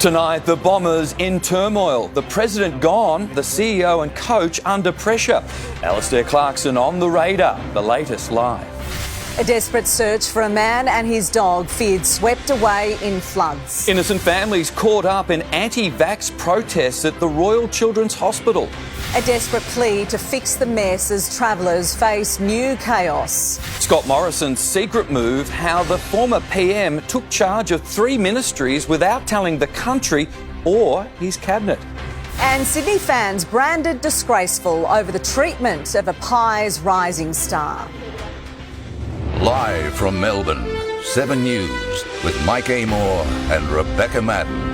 Tonight, the Bombers in turmoil. The president gone, the CEO and coach under pressure. Alastair Clarkson on the radar. The latest live. A desperate search for a man and his dog feared swept away in floods. Innocent families caught up in anti-vax protests at the Royal Children's Hospital. A desperate plea to fix the mess as travellers face new chaos. Scott Morrison's secret move, how the former PM took charge of 3 ministries without telling the country or his cabinet. And Sydney fans branded disgraceful over the treatment of a Pies rising star. Live from Melbourne, 7 News with Mike Amor and Rebecca Madden.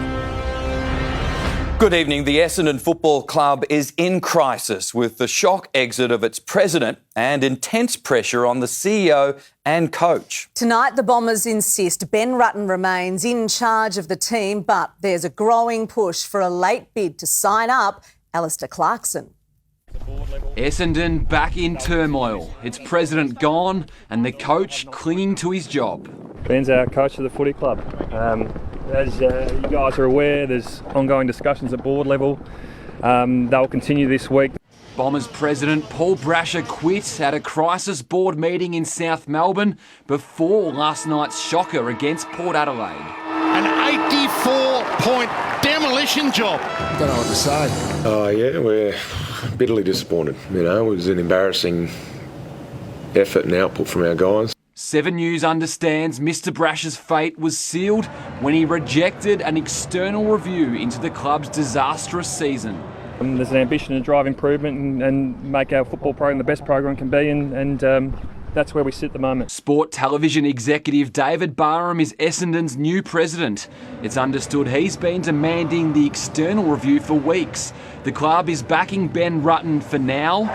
Good evening. The Essendon Football Club is in crisis with the shock exit of its president and intense pressure on the CEO and coach. Tonight, the Bombers insist Ben Rutten remains in charge of the team, but there's a growing push for a late bid to sign up Alastair Clarkson. Essendon back in turmoil. Its president gone and the coach clinging to his job. Ben's our coach of the footy club. As you guys are aware, there's ongoing discussions at board level. They'll continue this week. Bombers president Paul Brasher quit at a crisis board meeting in South Melbourne before last night's shocker against Port Adelaide. An 84-point demolition job. Don't know what to say. Oh yeah, we're bitterly disappointed. You know, it was an embarrassing effort and output from our guys. 7 News understands Mr Brasher's fate was sealed when he rejected an external review into the club's disastrous season. There's an ambition to drive improvement and make our football program the best program can be, and that's where we sit at the moment. Sport television executive David Barham is Essendon's new president. It's understood he's been demanding the external review for weeks. The club is backing Ben Rutten for now.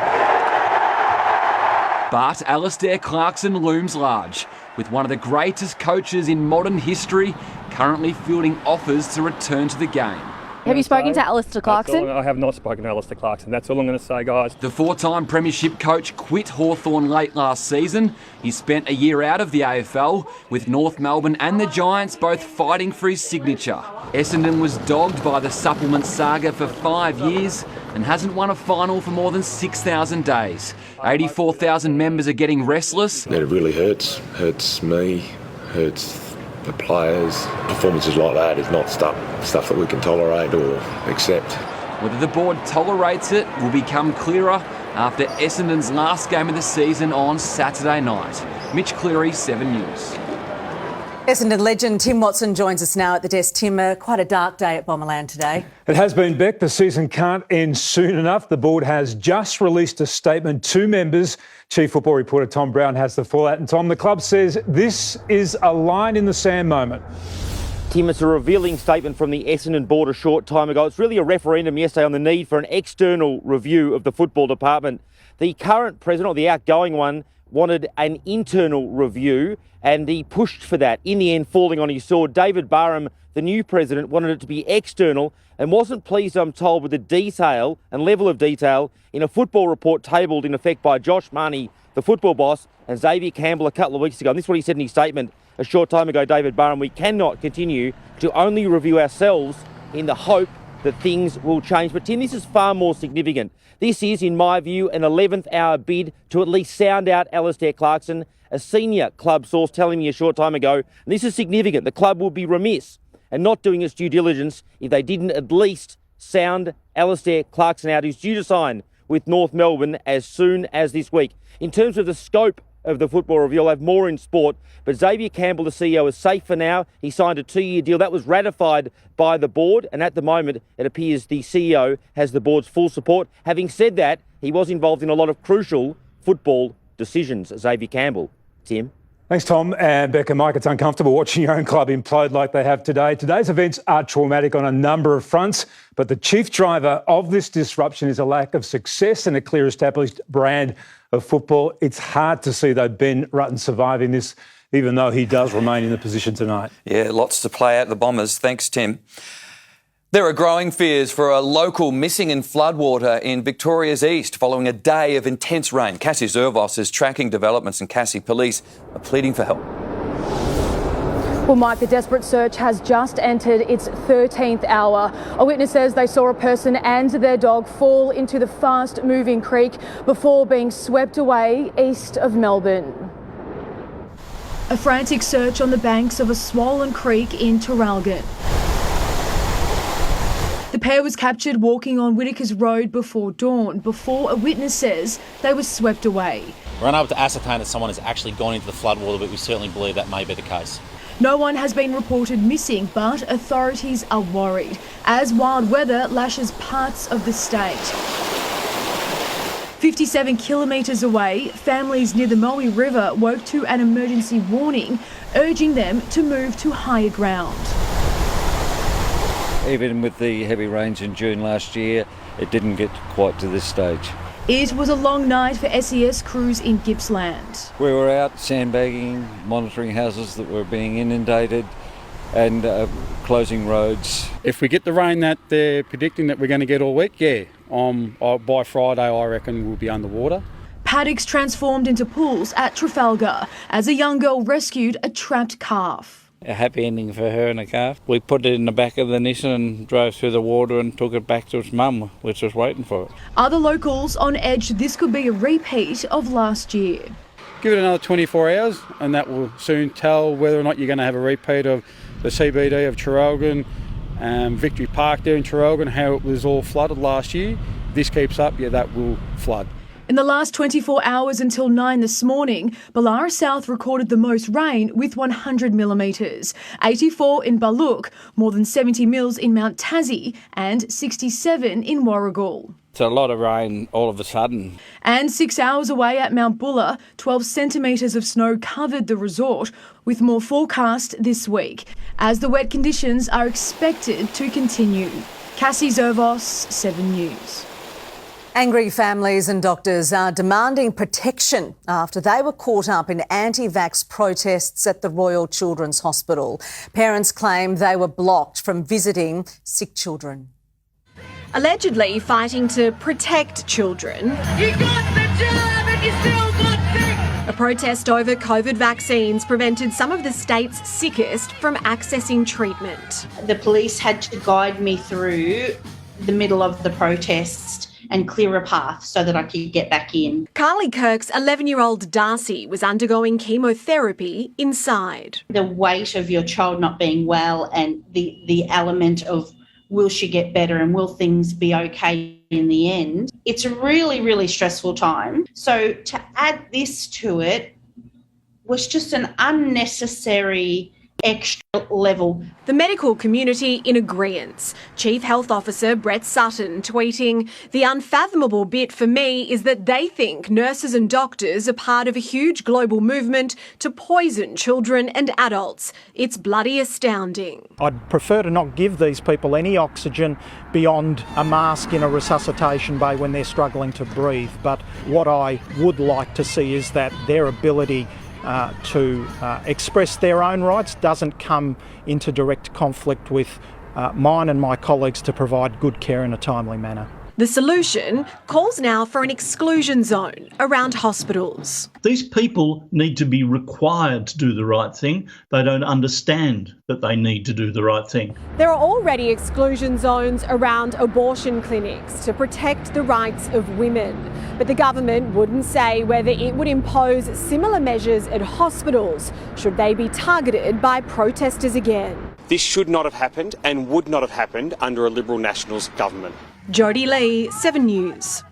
But Alastair Clarkson looms large, with one of the greatest coaches in modern history currently fielding offers to return to the game. Have you spoken to Alastair Clarkson? I have not spoken to Alastair Clarkson. That's all I'm going to say, guys. The 4-time premiership coach quit Hawthorn late last season. He spent a year out of the AFL, with North Melbourne and the Giants both fighting for his signature. Essendon was dogged by the supplement saga for 5 years and hasn't won a final for more than 6,000 days. 84,000 members are getting restless. It really hurts me, hurts the players. Performances like that is not stuff that we can tolerate or accept. Whether the board tolerates it will become clearer after Essendon's last game of the season on Saturday night. Mitch Cleary, 7 News. Essendon legend Tim Watson joins us now at the desk. Tim, quite a dark day at Bomberland today. It has been, Beck. The season can't end soon enough. The board has just released a statement. 2 members, Chief Football Reporter Tom Brown has the fallout. And Tom, the club says this is a line in the sand moment. Tim, it's a revealing statement from the Essendon board a short time ago. It's really a referendum yesterday on the need for an external review of the football department. The current president, or the outgoing one, wanted an internal review, and he pushed for that, in the end falling on his sword. David Barham, the new president, wanted it to be external and wasn't pleased, I'm told, with the detail and level of detail in a football report tabled in effect by Josh Marnie, the football boss, and Xavier Campbell a couple of weeks ago. And this is what he said in his statement a short time ago, David Barham: we cannot continue to only review ourselves in the hope that things will change. But Tim, this is far more significant. This is, in my view, an 11th hour bid to at least sound out Alastair Clarkson. A senior club source telling me a short time ago, and this is significant, the club would be remiss and not doing its due diligence if they didn't at least sound Alastair Clarkson out, who's due to sign with North Melbourne as soon as this week. In terms of the scope of the football review, I'll have more in sport, but Xavier Campbell, the CEO, is safe for now. He signed a 2-year deal. That was ratified by the board, and at the moment it appears the CEO has the board's full support. Having said that, he was involved in a lot of crucial football decisions. Xavier Campbell. Tim? Thanks, Tom. And Becca, Mike, it's uncomfortable watching your own club implode like they have today. Today's events are traumatic on a number of fronts, but the chief driver of this disruption is a lack of success and a clear established brand of football. It's hard to see, though, Ben Rutten surviving this, even though he does remain in the position tonight. Yeah, lots to play out the Bombers. Thanks, Tim. There are growing fears for a local missing in floodwater in Victoria's east following a day of intense rain. Cassie Zervos is tracking developments and Cassie police are pleading for help. Well, Mike, the desperate search has just entered its 13th hour. A witness says they saw a person and their dog fall into the fast-moving creek before being swept away east of Melbourne. A frantic search on the banks of a swollen creek in Traralgon. The pair was captured walking on Whitakers Road before dawn, before a witness says they were swept away. We're unable to ascertain that someone has actually gone into the floodwater, but we certainly believe that may be the case. No one has been reported missing, but authorities are worried as wild weather lashes parts of the state. 57 kilometres away, families near the Moe River woke to an emergency warning, urging them to move to higher ground. Even with the heavy rains in June last year, it didn't get quite to this stage. It was a long night for SES crews in Gippsland. We were out sandbagging, monitoring houses that were being inundated and closing roads. If we get the rain that they're predicting that we're going to get all week, by Friday I reckon we'll be underwater. Paddocks transformed into pools at Trafalgar as a young girl rescued a trapped calf. A happy ending for her and the calf. We put it in the back of the Nissan and drove through the water and took it back to its mum, which was waiting for it. Other locals on edge this could be a repeat of last year. Give it another 24 hours and that will soon tell whether or not you're going to have a repeat of the CBD of Traralgon, Victory Park there in Traralgon, how it was all flooded last year. If this keeps up, that will flood. In the last 24 hours until 9 this morning, Ballara South recorded the most rain with 100 millimetres, 84 in Baluk, more than 70 mils in Mount Tassie and 67 in Warragul. It's a lot of rain all of a sudden. And 6 hours away at Mount Buller, 12 centimetres of snow covered the resort, with more forecast this week, as the wet conditions are expected to continue. Cassie Zervos, 7 News. Angry families and doctors are demanding protection after they were caught up in anti-vax protests at the Royal Children's Hospital. Parents claim they were blocked from visiting sick children. Allegedly fighting to protect children. You got the job and you still got sick. A protest over COVID vaccines prevented some of the state's sickest from accessing treatment. The police had to guide me through the middle of the protest and clear a path so that I could get back in. Carly Kirk's 11-year-old Darcy was undergoing chemotherapy inside. The weight of your child not being well and the element of will she get better and will things be okay in the end, it's a really, really stressful time. So to add this to it was just an unnecessary extra level. The medical community in agreement. Chief Health Officer Brett Sutton tweeting, "The unfathomable bit for me is that they think nurses and doctors are part of a huge global movement to poison children and adults. It's bloody astounding." I'd prefer to not give these people any oxygen beyond a mask in a resuscitation bay when they're struggling to breathe. But what I would like to see is that their ability to express their own rights doesn't come into direct conflict with mine and my colleagues to provide good care in a timely manner. The solution calls now for an exclusion zone around hospitals. These people need to be required to do the right thing. They don't understand that they need to do the right thing. There are already exclusion zones around abortion clinics to protect the rights of women. But the government wouldn't say whether it would impose similar measures at hospitals should they be targeted by protesters again. This should not have happened and would not have happened under a Liberal Nationals government. Jodie Lee, 7 News.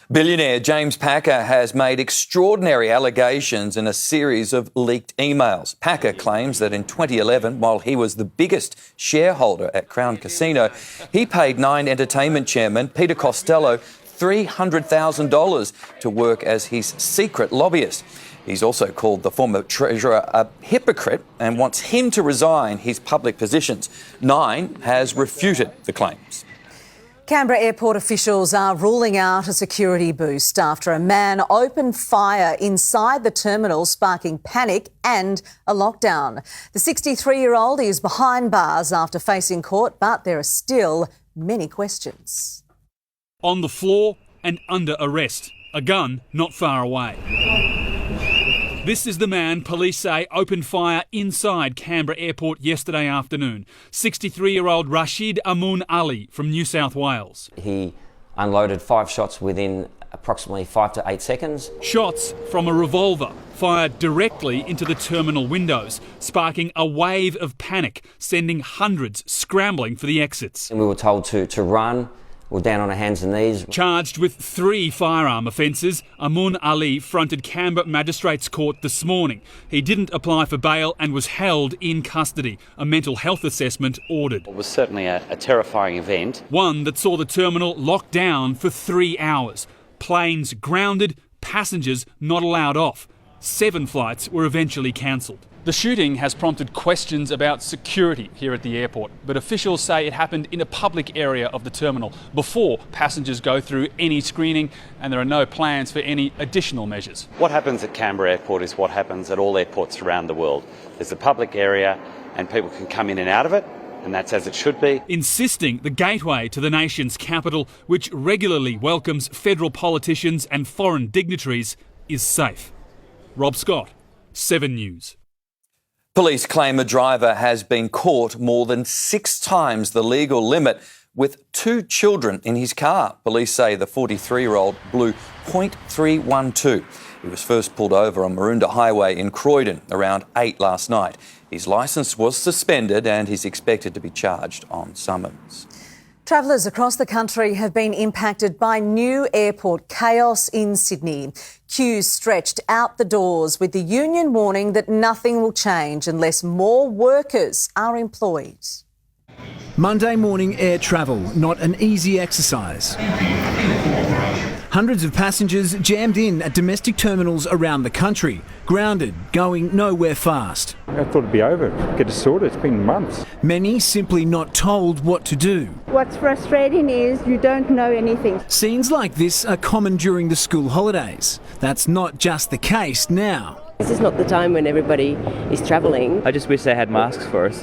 Billionaire James Packer has made extraordinary allegations in a series of leaked emails. Packer claims that in 2011, while he was the biggest shareholder at Crown Casino, he paid Nine Entertainment chairman Peter Costello $300,000 to work as his secret lobbyist. He's also called the former treasurer a hypocrite and wants him to resign his public positions. Nine has refuted the claims. Canberra airport officials are ruling out a security boost after a man opened fire inside the terminal, sparking panic and a lockdown. The 63-year-old is behind bars after facing court, but there are still many questions. On the floor and under arrest, a gun not far away. This is the man police say opened fire inside Canberra Airport yesterday afternoon. 63-year-old Rashid Amun Ali from New South Wales. He unloaded 5 shots within approximately 5 to 8 seconds. Shots from a revolver fired directly into the terminal windows, sparking a wave of panic, sending hundreds scrambling for the exits. And we were told to run. We're down on our hands and knees. Charged with 3 firearm offences, Amun Ali fronted Canberra Magistrates Court this morning. He didn't apply for bail and was held in custody. A mental health assessment ordered. It was certainly a terrifying event. One that saw the terminal locked down for 3 hours. Planes grounded, passengers not allowed off. 7 flights were eventually cancelled. The shooting has prompted questions about security here at the airport, but officials say it happened in a public area of the terminal before passengers go through any screening, and there are no plans for any additional measures. What happens at Canberra Airport is what happens at all airports around the world. There's a public area and people can come in and out of it, and that's as it should be. Insisting the gateway to the nation's capital, which regularly welcomes federal politicians and foreign dignitaries, is safe. Rob Scott, 7 News. Police claim a driver has been caught more than 6 times the legal limit with 2 children in his car. Police say the 43-year-old blew .312. He was first pulled over on Maroondah Highway in Croydon around 8 last night. His licence was suspended and he's expected to be charged on summons. Travellers across the country have been impacted by new airport chaos in Sydney. Queues stretched out the doors with the union warning that nothing will change unless more workers are employed. Monday morning air travel, not an easy exercise. Hundreds of passengers jammed in at domestic terminals around the country, grounded, going nowhere fast. I thought it'd be over, get it sorted. It's been months. Many simply not told what to do. What's frustrating is you don't know anything. Scenes like this are common during the school holidays. That's not just the case now. This is not the time when everybody is travelling. I just wish they had masks for us,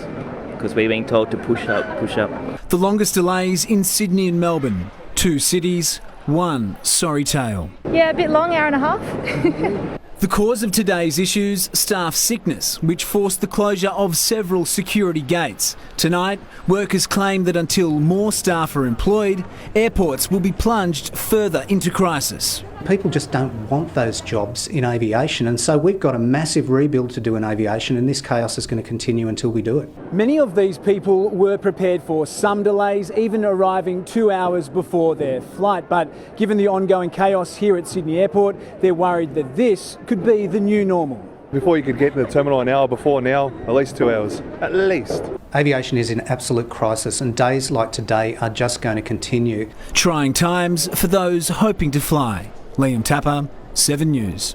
because we're being told to push up, push up. The longest delays in Sydney and Melbourne. 2 cities, 1 sorry tale. Yeah, a bit long, hour and a half. The cause of today's issues, staff sickness, which forced the closure of several security gates. Tonight, workers claim that until more staff are employed, airports will be plunged further into crisis. People just don't want those jobs in aviation, and so we've got a massive rebuild to do in aviation, and this chaos is going to continue until we do it. Many of these people were prepared for some delays, even arriving 2 hours before their flight. But given the ongoing chaos here at Sydney Airport, they're worried that this could be the new normal. Before you could get to the terminal an hour before now, at least 2 hours. At least. Aviation is in absolute crisis, and days like today are just going to continue. Trying times for those hoping to fly. Liam Tapper, 7 News.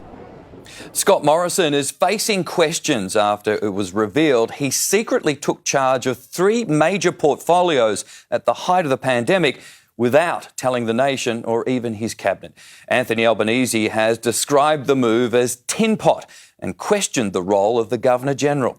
Scott Morrison is facing questions after it was revealed he secretly took charge of 3 major portfolios at the height of the pandemic without telling the nation or even his cabinet. Anthony Albanese has described the move as tin pot and questioned the role of the Governor-General.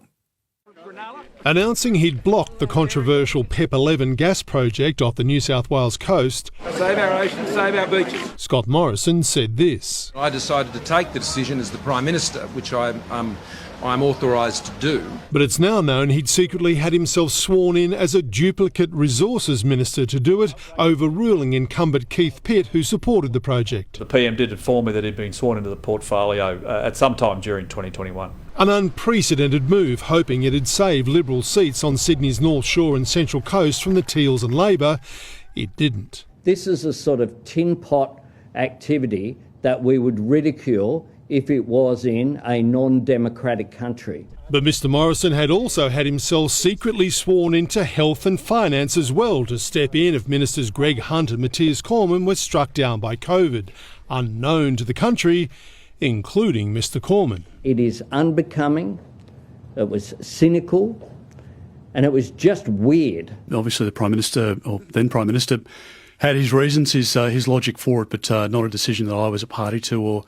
Announcing he'd blocked the controversial PEP 11 gas project off the New South Wales coast, save our oceans, save our beaches. Scott Morrison said this. I decided to take the decision as the Prime Minister, which I'm authorised to do. But it's now known he'd secretly had himself sworn in as a duplicate resources minister to do it, overruling incumbent Keith Pitt, who supported the project. The PM did inform me that he'd been sworn into the portfolio at some time during 2021. An unprecedented move, hoping it'd save Liberal seats on Sydney's North Shore and Central Coast from the Teals and Labor. It didn't. This is a sort of tin pot activity that we would ridicule if it was in a non-democratic country. But Mr Morrison had also had himself secretly sworn into health and finance as well to step in if Ministers Greg Hunt and Matthias Cormann were struck down by COVID, unknown to the country, including Mr Cormann. It is unbecoming, it was cynical, and it was just weird. Obviously the Prime Minister, or then Prime Minister, had his reasons, his logic for it, but not a decision that I was a party to or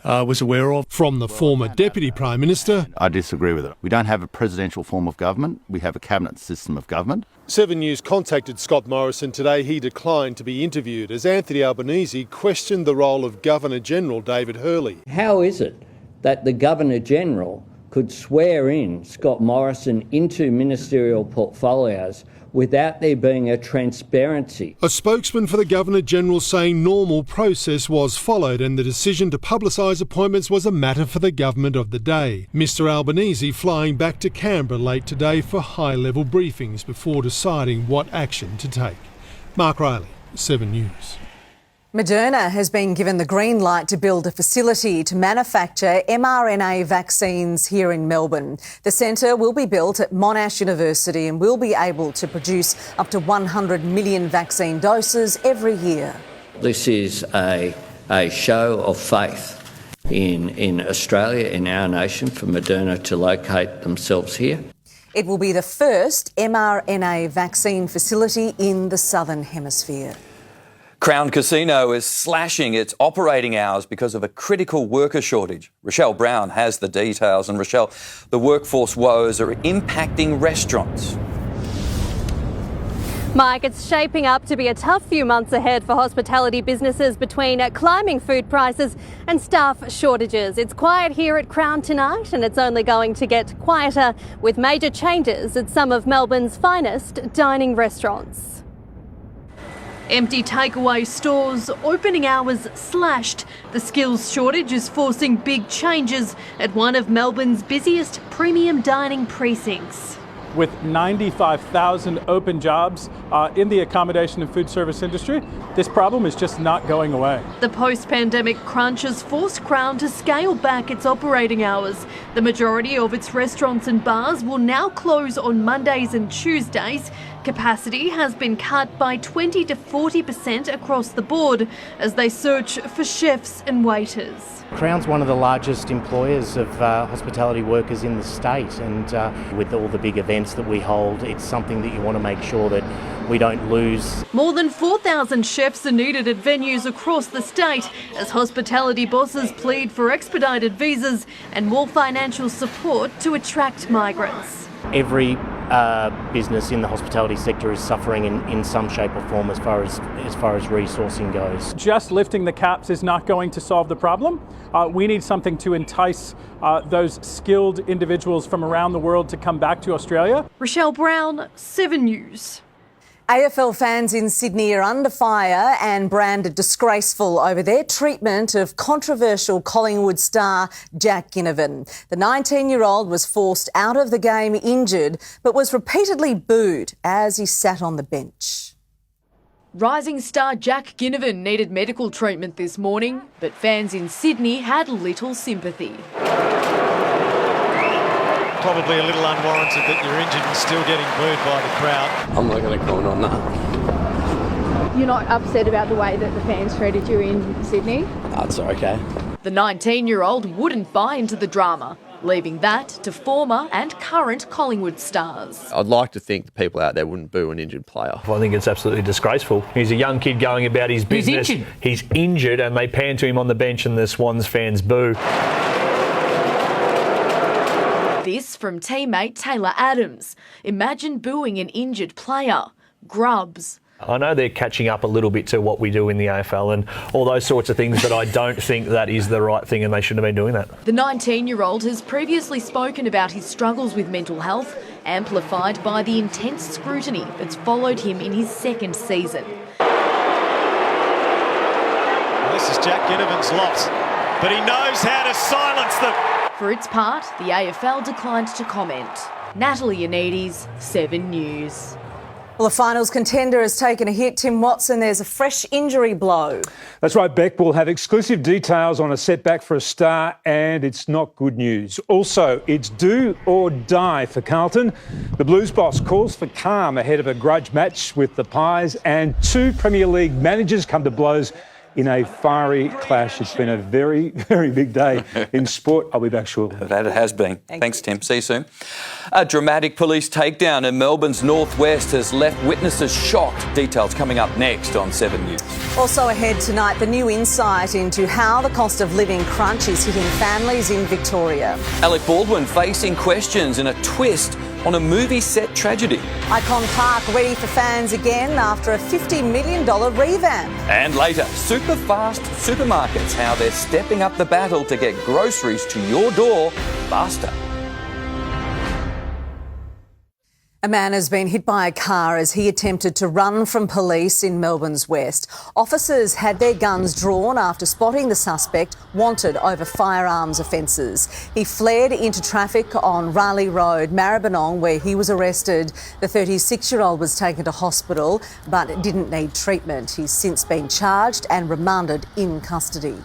was aware of. From the former Deputy Prime Minister. I disagree with it. We don't have a presidential form of government. We have a cabinet system of government. 7 News contacted Scott Morrison today. He declined to be interviewed as Anthony Albanese questioned the role of Governor-General David Hurley. How is it that the Governor-General could swear in Scott Morrison into ministerial portfolios without there being a transparency. A spokesman for the Governor-General saying normal process was followed and the decision to publicise appointments was a matter for the government of the day. Mr Albanese flying back to Canberra late today for high-level briefings before deciding what action to take. Mark Riley, 7 News. Moderna has been given the green light to build a facility to manufacture mRNA vaccines here in Melbourne. The centre will be built at Monash University and will be able to produce up to 100 million vaccine doses every year. This is a show of faith in Australia, in our nation, for Moderna to locate themselves here. It will be the first mRNA vaccine facility in the Southern Hemisphere. Crown Casino is slashing its operating hours because of a critical worker shortage. Rochelle Brown has the details. And Rochelle, the workforce woes are impacting restaurants. Mike, it's shaping up to be a tough few months ahead for hospitality businesses between climbing food prices and staff shortages. It's quiet here at Crown tonight, and it's only going to get quieter with major changes at some of Melbourne's finest dining restaurants. Empty takeaway stores, opening hours slashed. The skills shortage is forcing big changes at one of Melbourne's busiest premium dining precincts. With 95,000 open jobs in the accommodation and food service industry, this problem is just not going away. The post-pandemic crunch has forced Crown to scale back its operating hours. The majority of its restaurants and bars will now close on Mondays and Tuesdays. Capacity has been cut by 20 to 40% across the board as they search for chefs and waiters. Crown's one of the largest employers of hospitality workers in the state, and with all the big events that we hold, it's something that you want to make sure that we don't lose. More than 4,000 chefs are needed at venues across the state as hospitality bosses plead for expedited visas and more financial support to attract migrants. Every business in the hospitality sector is suffering in some shape or form as far as resourcing goes. Just lifting the caps is not going to solve the problem. We need something to entice those skilled individuals from around the world to come back to Australia. Rochelle Brown, 7 News. AFL fans in Sydney are under fire and branded disgraceful over their treatment of controversial Collingwood star Jack Ginnivan. The 19-year-old was forced out of the game injured, but was repeatedly booed as he sat on the bench. Rising star Jack Ginnivan needed medical treatment this morning, but fans in Sydney had little sympathy. Probably a little unwarranted that you're injured and still getting booed by the crowd. I'm not going to comment on that. You're not upset about the way that the fans treated you in Sydney? That's okay. The 19-year-old wouldn't buy into the drama, leaving that to former and current Collingwood stars. I'd like to think the people out there wouldn't boo an injured player. I think it's absolutely disgraceful. He's a young kid going about his business. He's injured and they pan to him on the bench and the Swans fans boo. This from teammate Taylor Adams. Imagine booing an injured player. Grubs. I know they're catching up a little bit to what we do in the AFL and all those sorts of things, but I don't think that is the right thing and they shouldn't have been doing that. The 19-year-old has previously spoken about his struggles with mental health, amplified by the intense scrutiny that's followed him in his second season. Well, this is Jack Ginnivan's lot, but he knows how to silence them. For its part, the AFL declined to comment. Natalie Yannidis, 7 News. Well, a finals contender has taken a hit. Tim Watson, there's a fresh injury blow. That's right, Beck. We'll have exclusive details on a setback for a star, and it's not good news. Also, it's do or die for Carlton. The Blues boss calls for calm ahead of a grudge match with the Pies, and 2 Premier League managers come to blows in a fiery clash. It's been a very, very big day in sport. I'll be back shortly. That it has been. Thanks, Tim. See you soon. A dramatic police takedown in Melbourne's northwest has left witnesses shocked. Details coming up next on 7 News. Also ahead tonight, the new insight into how the cost of living crunch is hitting families in Victoria. Alec Baldwin facing questions in a twist on a movie set tragedy. Icon Park ready for fans again after a $50 million revamp. And later, super fast supermarkets, how they're stepping up the battle to get groceries to your door faster. A man has been hit by a car as he attempted to run from police in Melbourne's west. Officers had their guns drawn after spotting the suspect wanted over firearms offences. He fled into traffic on Raleigh Road, Maribyrnong, where he was arrested. The 36-year-old was taken to hospital but didn't need treatment. He's since been charged and remanded in custody.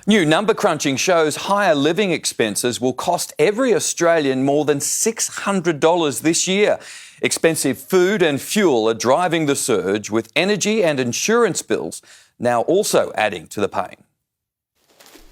New number crunching shows higher living expenses will cost every Australian more than $600 this year. Expensive food and fuel are driving the surge, with energy and insurance bills now also adding to the pain.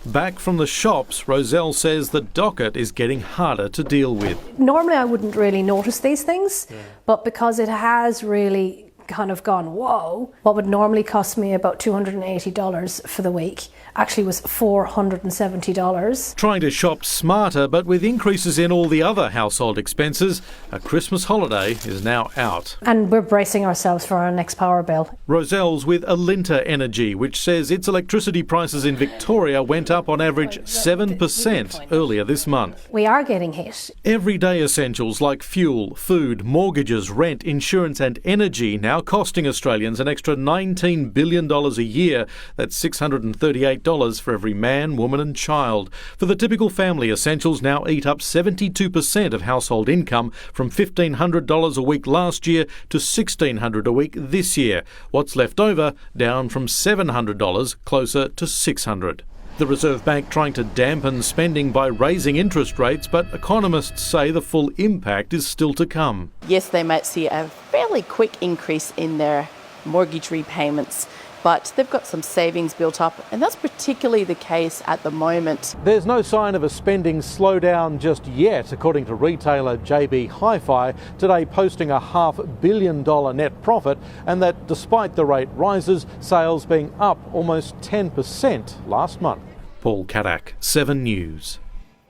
Back from the shops, Roselle says the docket is getting harder to deal with. Normally I wouldn't really notice these things, but because it has really kind of gone, whoa, what would normally cost me about $280 for the week actually was $470. Trying to shop smarter, but with increases in all the other household expenses, a Christmas holiday is now out. And we're bracing ourselves for our next power bill. Roselle's with Alinta Energy, which says its electricity prices in Victoria went up on average 7% earlier this month. We are getting hit. Everyday essentials like fuel, food, mortgages, rent, insurance and energy now costing Australians an extra $19 billion a year. That's $638 for every man, woman and child. For the typical family, essentials now eat up 72% of household income, from $1,500 a week last year to $1,600 a week this year. What's left over, down from $700, closer to $600. The Reserve Bank trying to dampen spending by raising interest rates, but economists say the full impact is still to come. Yes, they might see a fairly quick increase in their mortgage repayments, but they've got some savings built up, and that's particularly the case at the moment. There's no sign of a spending slowdown just yet, according to retailer JB Hi-Fi, today posting a $500 million net profit, and that despite the rate rises, sales being up almost 10% last month. Paul Kadak, 7 News.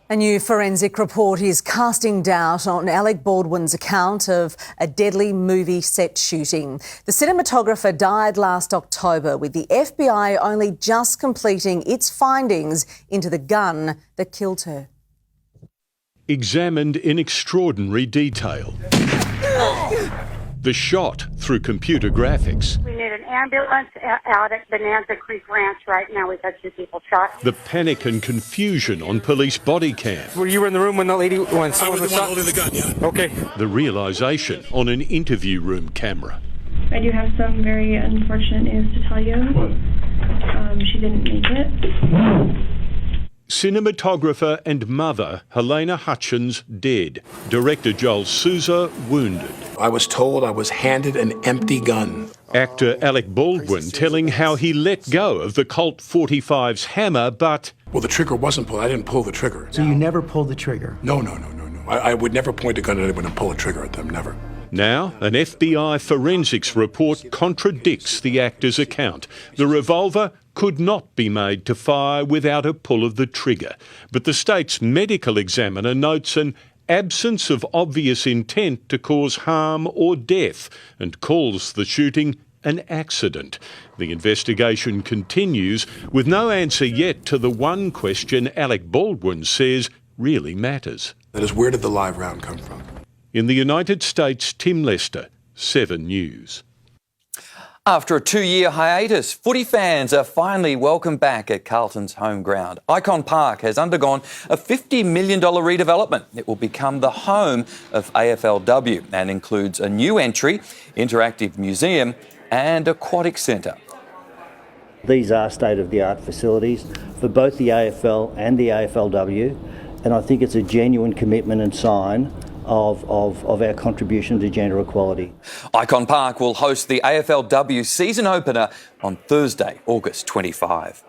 A new forensic report is casting doubt on Alec Baldwin's account of a deadly movie set shooting. The cinematographer died last October, with the FBI only just completing its findings into the gun that killed her. Examined in extraordinary detail. The shot through computer graphics. We need an ambulance out at Bonanza Creek Ranch right now. We've got 2 people shot. The panic and confusion on police body cam. Were you in the room when someone was shot? Holding the gun, yeah. Okay. The realisation on an interview room camera. I do have some very unfortunate news to tell you. She didn't make it. Cinematographer and mother Helena Hutchins dead. Director Joel Souza wounded. I was told I was handed an empty gun. Actor Alec Baldwin telling how he let go of the Colt 45's hammer, but... Well, the trigger wasn't pulled. I didn't pull the trigger. So you never pulled the trigger? No. I would never point a gun at anyone and pull a trigger at them, never. Now, an FBI forensics report contradicts the actor's account. The revolver could not be made to fire without a pull of the trigger. But the state's medical examiner notes an absence of obvious intent to cause harm or death and calls the shooting an accident. The investigation continues with no answer yet to the one question Alec Baldwin says really matters. That is, where did the live round come from? In the United States, Tim Lester, 7 News. After a 2-year hiatus, footy fans are finally welcome back at Carlton's home ground. Icon Park has undergone a $50 million redevelopment. It will become the home of AFLW and includes a new entry, interactive museum and aquatic centre. These are state-of-the-art facilities for both the AFL and the AFLW, and I think it's a genuine commitment and sign of our contribution to gender equality. Icon Park will host the AFLW season opener on Thursday, August 25.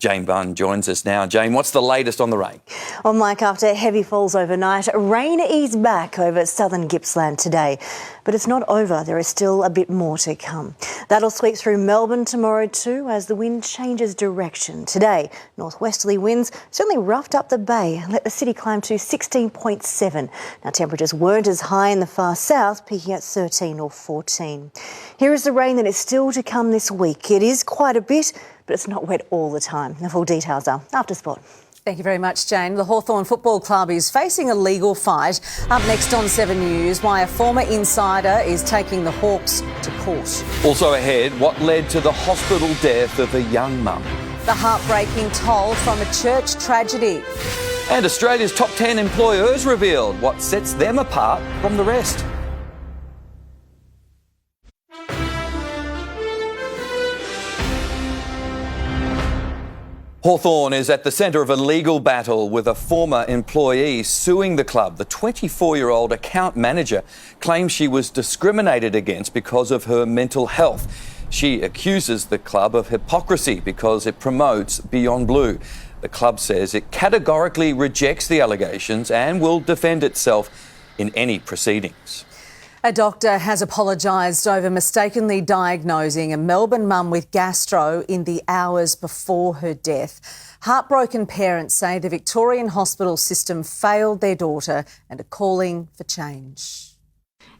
Jane Bunn joins us now. Jane, what's the latest on the rain? Well, Mike, after heavy falls overnight, rain eased back over southern Gippsland today. But it's not over. There is still a bit more to come. That'll sweep through Melbourne tomorrow too as the wind changes direction. Today, northwesterly winds certainly roughed up the bay and let the city climb to 16.7. Now, temperatures weren't as high in the far south, peaking at 13 or 14. Here is the rain that is still to come this week. It is quite a bit, but it's not wet all the time. The full details are after sport. Thank you very much, Jane. The Hawthorn Football Club is facing a legal fight. Up next on 7 News, why a former insider is taking the Hawks to court. Also ahead, what led to the hospital death of a young mum. The heartbreaking toll from a church tragedy. And Australia's top 10 employers revealed what sets them apart from the rest. Hawthorn is at the centre of a legal battle with a former employee suing the club. The 24-year-old account manager claims she was discriminated against because of her mental health. She accuses the club of hypocrisy because it promotes Beyond Blue. The club says it categorically rejects the allegations and will defend itself in any proceedings. A doctor has apologised over mistakenly diagnosing a Melbourne mum with gastro in the hours before her death. Heartbroken parents say the Victorian hospital system failed their daughter and are calling for change.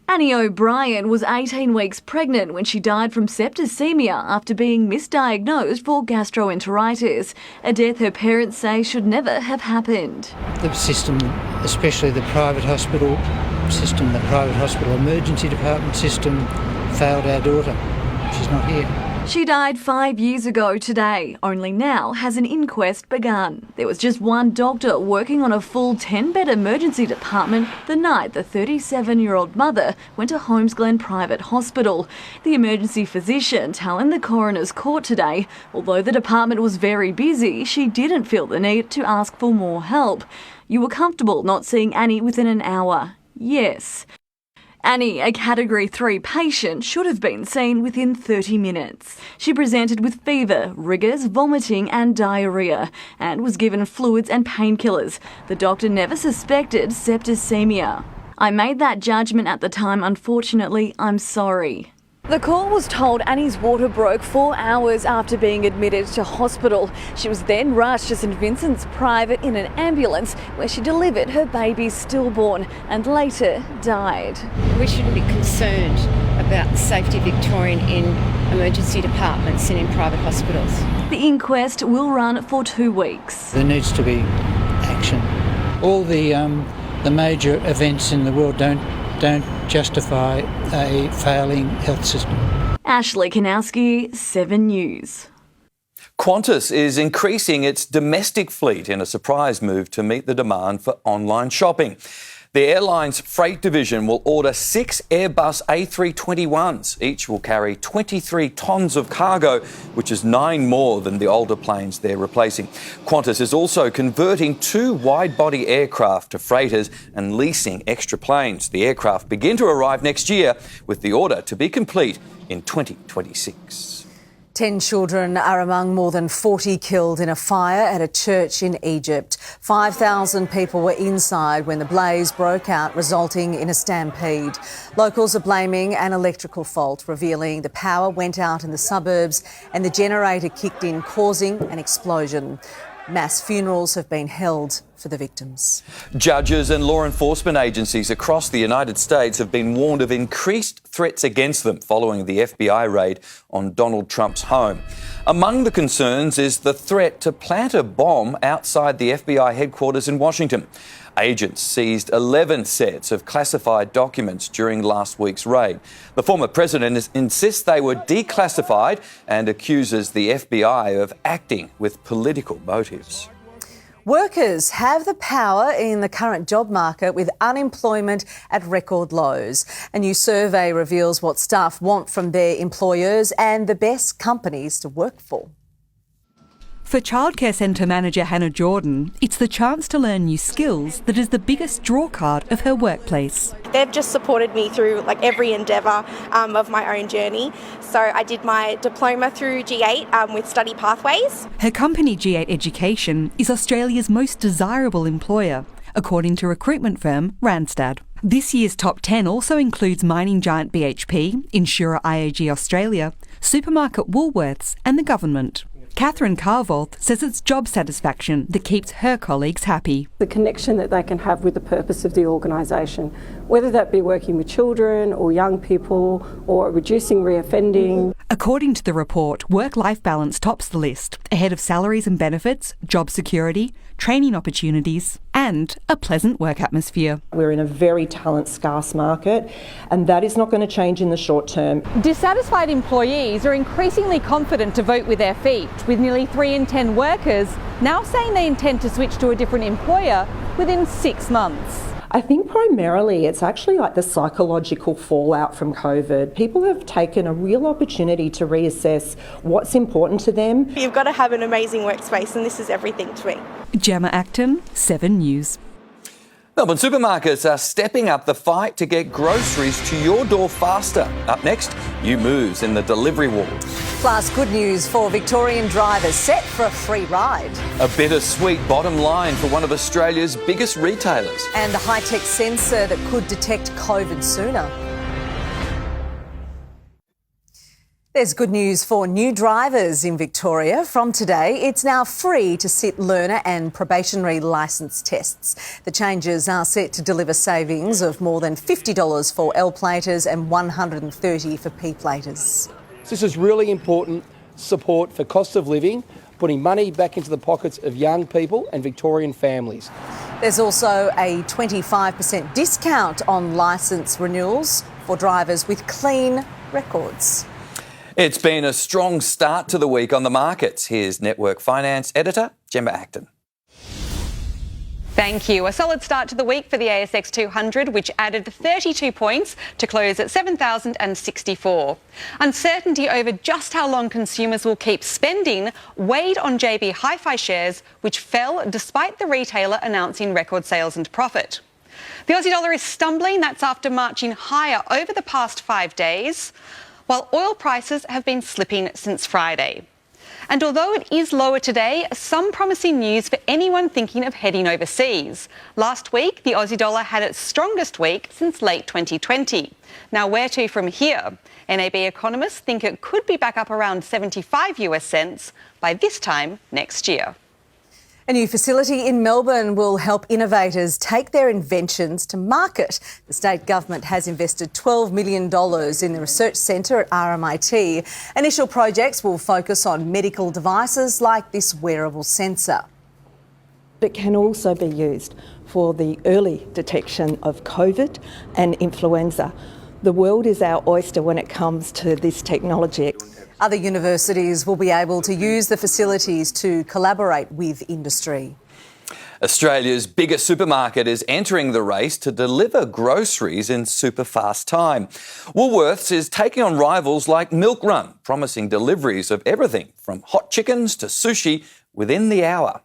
Annie O'Brien was 18 weeks pregnant when she died from septicemia after being misdiagnosed for gastroenteritis, a death her parents say should never have happened. The system, especially the private hospital system, the private hospital emergency department system, failed our daughter. She's not here. She died 5 years ago today. Only now has an inquest begun. There was just one doctor working on a full 10-bed emergency department the night the 37-year-old mother went to Holmesglen Private Hospital. The emergency physician telling the coroner's court today, although the department was very busy, she didn't feel the need to ask for more help. You were comfortable not seeing Annie within an hour? Yes. Annie, a Category 3 patient, should have been seen within 30 minutes. She presented with fever, rigors, vomiting and diarrhoea and was given fluids and painkillers. The doctor never suspected septicemia. I made that judgment at the time. Unfortunately, I'm sorry. The call was told Annie's water broke 4 hours after being admitted to hospital. She was then rushed to St Vincent's Private in an ambulance where she delivered her baby stillborn and later died. We shouldn't be concerned about the safety of Victorian in emergency departments and in private hospitals. The inquest will run for 2 weeks. There needs to be action. All the major events in the world don't justify a failing health system. Ashley Kanowski, 7 News. Qantas is increasing its domestic fleet in a surprise move to meet the demand for online shopping. The airline's freight division will order 6 Airbus A321s. Each will carry 23 tonnes of cargo, which is 9 more than the older planes they're replacing. Qantas is also converting 2 wide-body aircraft to freighters and leasing extra planes. The aircraft begin to arrive next year, with the order to be complete in 2026. 10 children are among more than 40 killed in a fire at a church in Egypt. 5,000 people were inside when the blaze broke out, resulting in a stampede. Locals are blaming an electrical fault, revealing the power went out in the suburbs and the generator kicked in, causing an explosion. Mass funerals have been held for the victims. Judges and law enforcement agencies across the United States have been warned of increased threats against them following the FBI raid on Donald Trump's home. Among the concerns is the threat to plant a bomb outside the FBI headquarters in Washington. Agents seized 11 sets of classified documents during last week's raid. The former president insists they were declassified and accuses the FBI of acting with political motives. Workers have the power in the current job market with unemployment at record lows. A new survey reveals what staff want from their employers and the best companies to work for. For childcare centre manager Hannah Jordan, it's the chance to learn new skills that is the biggest drawcard of her workplace. They've just supported me through every endeavour of my own journey. So I did my diploma through G8 with study pathways. Her company G8 Education is Australia's most desirable employer, according to recruitment firm Randstad. This year's top 10 also includes mining giant BHP, insurer IAG Australia, supermarket Woolworths and the government. Catherine Carvorth says it's job satisfaction that keeps her colleagues happy. The connection that they can have with the purpose of the organisation, whether that be working with children or young people or reducing reoffending. According to the report, work-life balance tops the list, ahead of salaries and benefits, job security, training opportunities and a pleasant work atmosphere. We're in a very talent-scarce market and that is not going to change in the short term. Dissatisfied employees are increasingly confident to vote with their feet, with nearly 3 in 10 workers now saying they intend to switch to a different employer within 6 months. I think primarily it's actually the psychological fallout from COVID. People have taken a real opportunity to reassess what's important to them. You've got to have an amazing workspace and this is everything to me. Gemma Acton, 7 News. Melbourne supermarkets are stepping up the fight to get groceries to your door faster. Up next, new moves in the delivery war. Plus, good news for Victorian drivers set for a free ride. A bittersweet bottom line for one of Australia's biggest retailers. And a high-tech sensor that could detect COVID sooner. There's good news for new drivers in Victoria. From today, it's now free to sit learner and probationary licence tests. The changes are set to deliver savings of more than $50 for L-platers and $130 for P-platers. This is really important support for cost of living, putting money back into the pockets of young people and Victorian families. There's also a 25% discount on licence renewals for drivers with clean records. It's been a strong start to the week on the markets. Here's Network Finance editor Gemma Acton. Thank you. A solid start to the week for the ASX 200, which added 32 points to close at 7,064. Uncertainty over just how long consumers will keep spending weighed on JB Hi-Fi shares, which fell despite the retailer announcing record sales and profit. The Aussie dollar is stumbling. That's after marching higher over the past 5 days, while oil prices have been slipping since Friday. And although it is lower today, some promising news for anyone thinking of heading overseas. Last week, the Aussie dollar had its strongest week since late 2020. Now, where to from here? NAB economists think it could be back up around 75 US cents by this time next year. A new facility in Melbourne will help innovators take their inventions to market. The state government has invested $12 million in the research centre at RMIT. Initial projects will focus on medical devices like this wearable sensor. It can also be used for the early detection of COVID and influenza. The world is our oyster when it comes to this technology. Other universities will be able to use the facilities to collaborate with industry. Australia's biggest supermarket is entering the race to deliver groceries in super fast time. Woolworths is taking on rivals like Milk Run, promising deliveries of everything from hot chickens to sushi within the hour.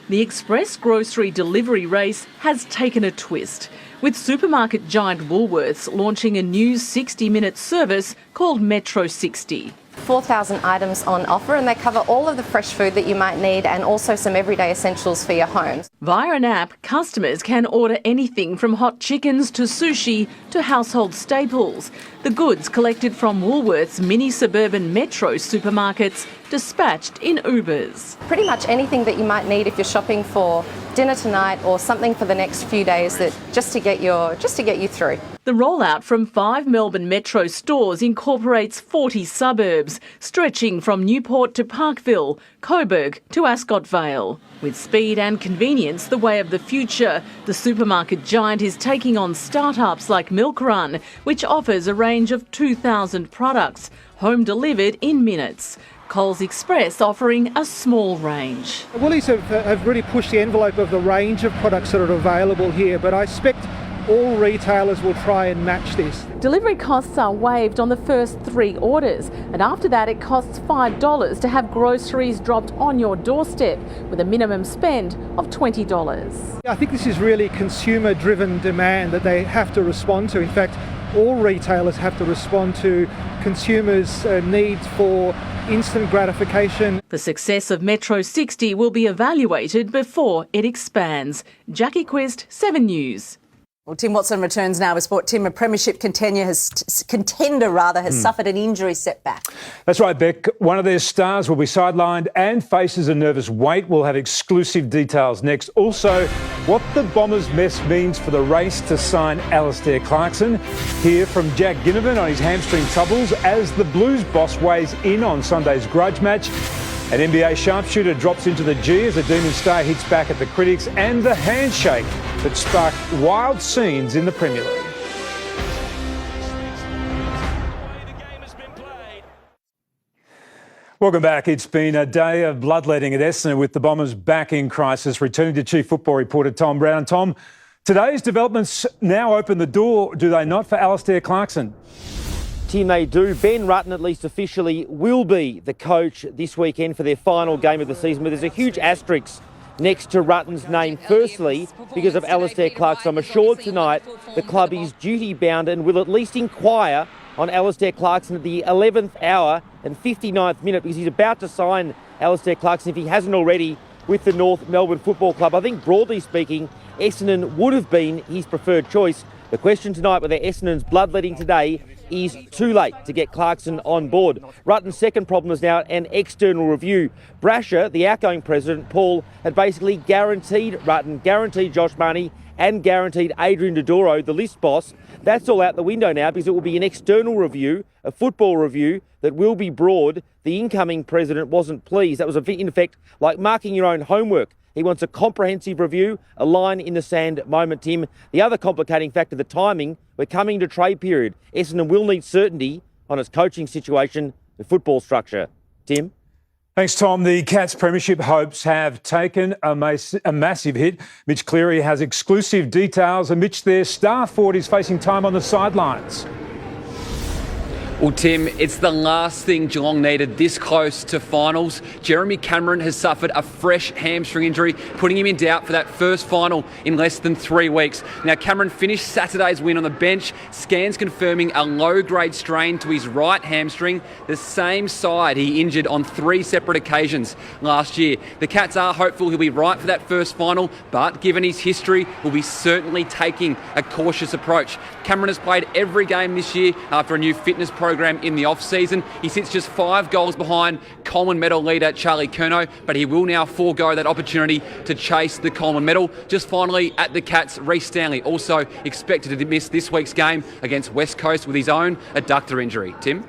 The express grocery delivery race has taken a twist, with supermarket giant Woolworths launching a new 60-minute service called Metro 60. 4,000 items on offer, and they cover all of the fresh food that you might need and also some everyday essentials for your homes. Via an app, customers can order anything from hot chickens to sushi to household staples. The goods collected from Woolworths' mini suburban Metro supermarkets dispatched in Ubers. Pretty much anything that you might need if you're shopping for dinner tonight or something for the next few days, that just to get you through. The rollout from 5 Melbourne Metro stores incorporates 40 suburbs, stretching from Newport to Parkville, Coburg to Ascot Vale. With speed and convenience the way of the future, the supermarket giant is taking on startups like Milk Run, which offers a range of 2,000 products, home delivered in minutes. Coles Express offering a small range. Woolies have really pushed the envelope of the range of products that are available here, but I expect all retailers will try and match this. Delivery costs are waived on the first 3 orders, and after that it costs $5 to have groceries dropped on your doorstep with a minimum spend of $20. I think this is really consumer-driven demand that they have to respond to. In fact, all retailers have to respond to consumers' needs for instant gratification. The success of Metro 60 will be evaluated before it expands. Jackie Quist, 7 News. Well, Tim Watson returns now with sport. Tim, a premiership contender has suffered an injury setback. That's right, Beck. One of their stars will be sidelined and faces a nervous wait. We'll have exclusive details next. Also, what the Bombers' mess means for the race to sign Alastair Clarkson. Hear from Jack Ginnivan on his hamstring troubles as the Blues boss weighs in on Sunday's grudge match. An NBA sharpshooter drops into the G as a Demon star hits back at the critics, and the handshake that sparked wild scenes in the Premier League. Welcome back. It's been a day of bloodletting at Essendon with the Bombers back in crisis. Returning to Chief Football reporter Tom Brown. Tom, today's developments now open the door, do they not, for Alastair Clarkson? Tim, they do. Ben Rutten, at least officially, will be the coach this weekend for their final game of the season. But there's a huge asterisk next to Rutten's name. Firstly, because of Alastair Clarkson. I'm assured tonight the club is duty-bound and will at least inquire on Alastair Clarkson at the 11th hour and 59th minute, because he's about to sign Alastair Clarkson, if he hasn't already, with the North Melbourne Football Club. I think, broadly speaking, Essendon would have been his preferred choice. The question tonight, whether Essendon's bloodletting today is too late to get Clarkson on board. Rutten's second problem is now an external review. Brasher, the outgoing president, Paul, had basically guaranteed Rutten, guaranteed Josh Marnie, and guaranteed Adrian Dodoro, the list boss. That's all out the window now, because it will be an external review, a football review that will be broad. The incoming president wasn't pleased. That was, in effect, like marking your own homework. He wants a comprehensive review, a line in the sand moment, Tim. The other complicating factor, the timing. We're coming to trade period. Essendon will need certainty on its coaching situation, the football structure. Tim? Thanks, Tom. The Cats' premiership hopes have taken a massive hit. Mitch Cleary has exclusive details, and Mitch, their star forward, is facing time on the sidelines. Well, Tim, it's the last thing Geelong needed this close to finals. Jeremy Cameron has suffered a fresh hamstring injury, putting him in doubt for that first final in less than 3 weeks. Now, Cameron finished Saturday's win on the bench, scans confirming a low-grade strain to his right hamstring, the same side he injured on 3 separate occasions last year. The Cats are hopeful he'll be right for that first final, but given his history, will be certainly taking a cautious approach. Cameron has played every game this year after a new fitness program in the off-season. He sits just 5 goals behind Coleman medal leader Charlie Curnow, but he will now forego that opportunity to chase the Coleman medal. Just finally, at the Cats, Reece Stanley also expected to miss this week's game against West Coast with his own adductor injury. Tim?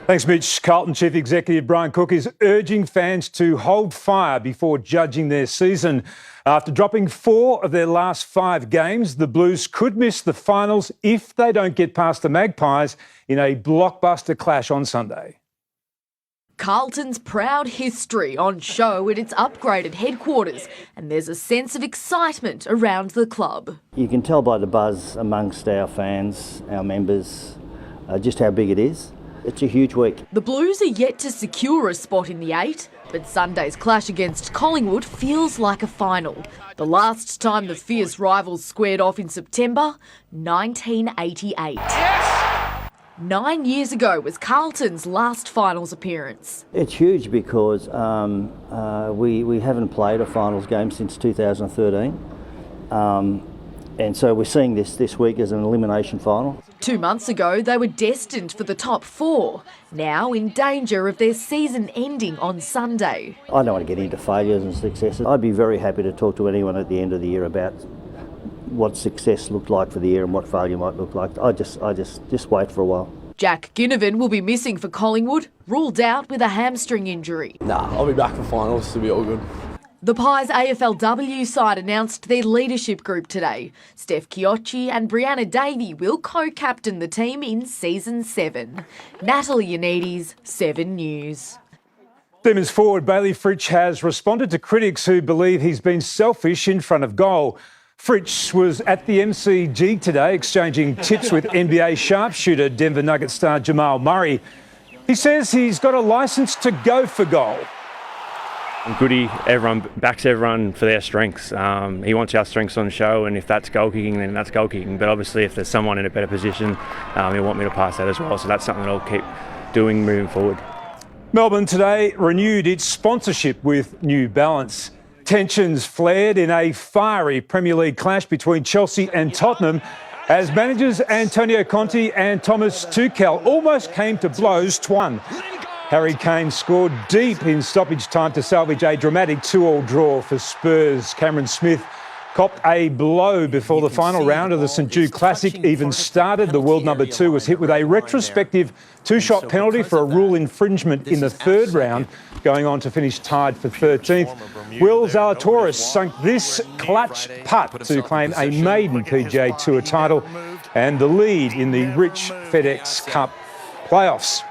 Thanks, Mitch. Carlton Chief Executive Brian Cook is urging fans to hold fire before judging their season. After dropping 4 of their last 5 games, the Blues could miss the finals if they don't get past the Magpies in a blockbuster clash on Sunday. Carlton's proud history on show at its upgraded headquarters, and there's a sense of excitement around the club. You can tell by the buzz amongst our fans, our members, just how big it is. It's a huge week. The Blues are yet to secure a spot in the 8, but Sunday's clash against Collingwood feels like a final. The last time the fierce rivals squared off in September, 1988. Yes! 9 years ago was Carlton's last finals appearance. It's huge because we haven't played a finals game since 2013. And so we're seeing this week as an elimination final. 2 months ago, they were destined for the top 4, now in danger of their season ending on Sunday. I don't want to get into failures and successes. I'd be very happy to talk to anyone at the end of the year about what success looked like for the year and what failure might look like. I just wait for a while. Jack Ginnivan will be missing for Collingwood, ruled out with a hamstring injury. I'll be back for finals, it'll be all good. The Pies AFLW side announced their leadership group today. Steph Chiocci and Brianna Davey will co-captain the team in Season 7. Natalie Yannidis, 7 News. Demons forward Bailey Fritsch has responded to critics who believe he's been selfish in front of goal. Fritsch was at the MCG today exchanging tips with NBA sharpshooter Denver Nuggets star Jamal Murray. He says he's got a licence to go for goal. Goody, everyone backs everyone for their strengths. He wants our strengths on show, and if that's goal kicking, then that's goal kicking. But obviously, if there's someone in a better position, he'll want me to pass that as well. So that's something that I'll keep doing moving forward. Melbourne today renewed its sponsorship with New Balance. Tensions flared in a fiery Premier League clash between Chelsea and Tottenham as managers Antonio Conte and Thomas Tuchel almost came to blows twice. Harry Kane scored deep in stoppage time to salvage a dramatic 2-2 draw for Spurs. Cameron Smith copped a blow before the final round of the St Jude Classic even started. The world number 2 was hit with a retrospective 2-shot penalty for a rule infringement in the third round, going on to finish tied for 13th. Will Zalatoris sunk this clutch putt to claim a maiden PGA Tour title and the lead in the rich FedEx Cup playoffs.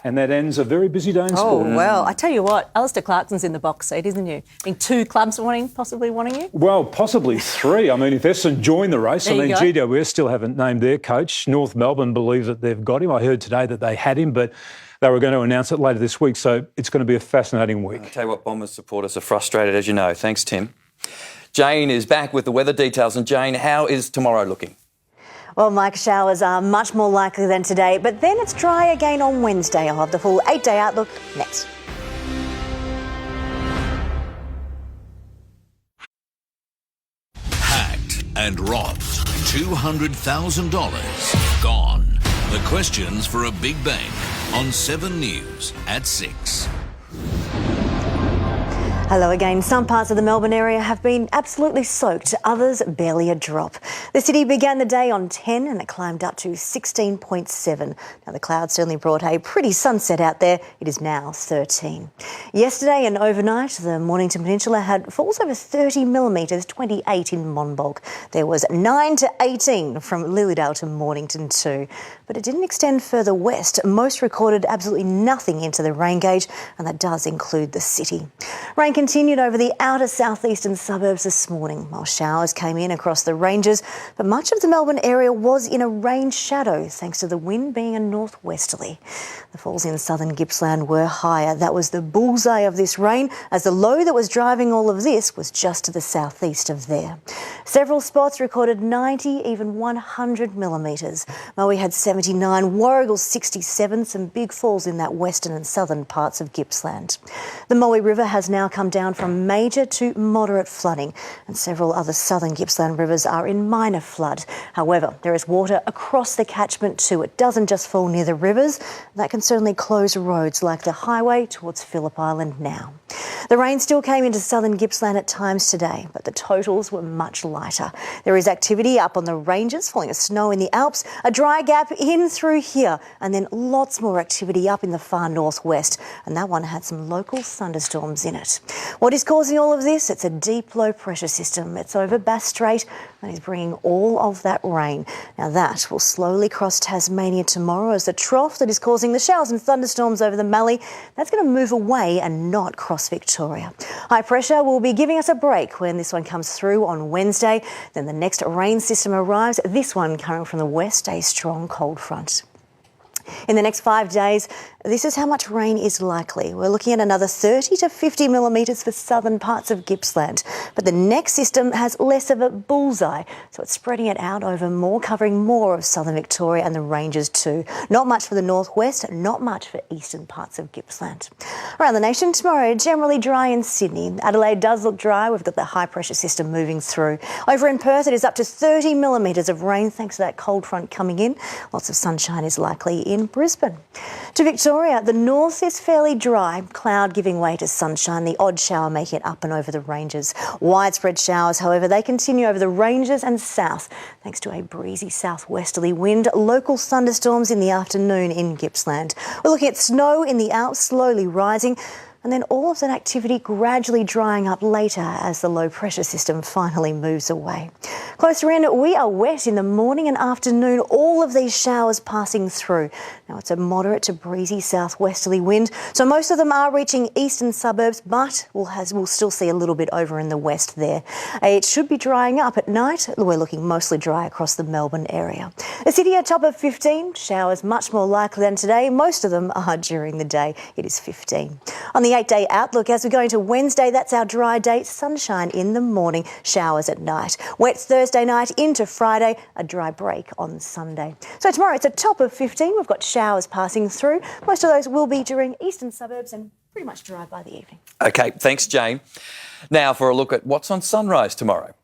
And that ends a very busy day in sport. Oh, well, I tell you what, Alistair Clarkson's in the box seat, isn't he? I mean, 2 clubs possibly wanting you? Well, possibly 3. I mean, if Essendon join the race, there GWS still haven't named their coach. North Melbourne believe that they've got him. I heard today that they had him, but they were going to announce it later this week. So it's going to be a fascinating week. I'll tell you what, Bombers supporters are frustrated, as you know. Thanks, Tim. Jane is back with the weather details. And Jane, how is tomorrow looking? Well, Mike, showers are much more likely than today, but then it's dry again on Wednesday. I'll have the full 8-day outlook next. Hacked and robbed. $200,000 gone. The questions for a big bank on 7 News at 6. Hello again. Some parts of the Melbourne area have been absolutely soaked, others barely a drop. The city began the day on 10 and it climbed up to 16.7. Now the clouds certainly brought a pretty sunset out there. It is now 13. Yesterday and overnight, the Mornington Peninsula had falls over 30 millimetres, 28 in Monbulk. There was 9 to 18 from Lilydale to Mornington too. But it didn't extend further west. Most recorded absolutely nothing into the rain gauge, and that does include the city. Rain continued over the outer southeastern suburbs this morning, while showers came in across the ranges, but much of the Melbourne area was in a rain shadow thanks to the wind being a northwesterly. The falls in southern Gippsland were higher. That was the bullseye of this rain, as the low that was driving all of this was just to the southeast of there. Several spots recorded 90, even 100 millimetres. Maui had 79, Warragul 67, some big falls in that western and southern parts of Gippsland. The Maui River has now come down from major to moderate flooding, and several other southern Gippsland rivers are in minor flood. However, there is water across the catchment too. It doesn't just fall near the rivers. That can certainly close roads like the highway towards Phillip Island now. The rain still came into southern Gippsland at times today, but the totals were much lighter. There is activity up on the ranges, falling of snow in the Alps, a dry gap in through here, and then lots more activity up in the far northwest, and that one had some local thunderstorms in it. What is causing all of this? It's a deep low pressure system. It's over Bass Strait and is bringing all of that rain. Now that will slowly cross Tasmania tomorrow as the trough that is causing the showers and thunderstorms over the Mallee, that's going to move away and not cross Victoria. High pressure will be giving us a break when this one comes through on Wednesday. Then the next rain system arrives, this one coming from the west, a strong cold front. In the next 5 days, this is how much rain is likely. We're looking at another 30 to 50 millimetres for southern parts of Gippsland. But the next system has less of a bullseye, so it's spreading it out over more, covering more of southern Victoria and the ranges too. Not much for the northwest, not much for eastern parts of Gippsland. Around the nation tomorrow, generally dry in Sydney. Adelaide does look dry. We've got the high pressure system moving through. Over in Perth, it is up to 30 millimetres of rain thanks to that cold front coming in. Lots of sunshine is likely in Brisbane. To Victoria, the north is fairly dry, cloud giving way to sunshine, the odd shower making it up and over the ranges. Widespread showers, however, they continue over the ranges and south thanks to a breezy southwesterly wind. Local thunderstorms in the afternoon in Gippsland. We're looking at snow in the Alps slowly rising. and then all of that activity gradually drying up later as the low pressure system finally moves away. Closer in, we are wet in the morning and afternoon, all of these showers passing through. Now it's a moderate to breezy southwesterly wind, so most of them are reaching eastern suburbs, but we'll still see a little bit over in the west there. It should be drying up at night. We're looking mostly dry across the Melbourne area. The city at top of 15, showers much more likely than today. Most of them are during the day. It is 15. On the 8-day outlook, as we go into Wednesday, that's our dry day. Sunshine in the morning, showers at night. Wet Thursday night into Friday, a dry break on Sunday. So tomorrow it's a top of 15. We've got showers passing through. Most of those will be during eastern suburbs and pretty much dry by the evening. OK, thanks, Jane. Now for a look at what's on Sunrise tomorrow.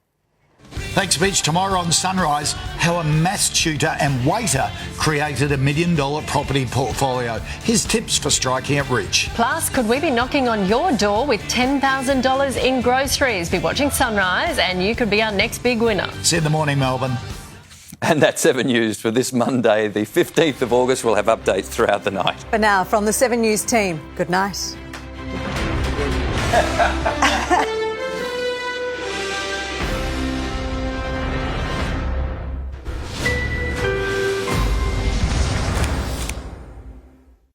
Thanks, Beach. Tomorrow on Sunrise, how a mass tutor and waiter created $1 million property portfolio. Here's tips for striking it rich. Plus, could we be knocking on your door with $10,000 in groceries? Be watching Sunrise and you could be our next big winner. See you in the morning, Melbourne. And that's 7 News for this Monday, the 15th of August. We'll have updates throughout the night. But now, from the 7 News team, good night.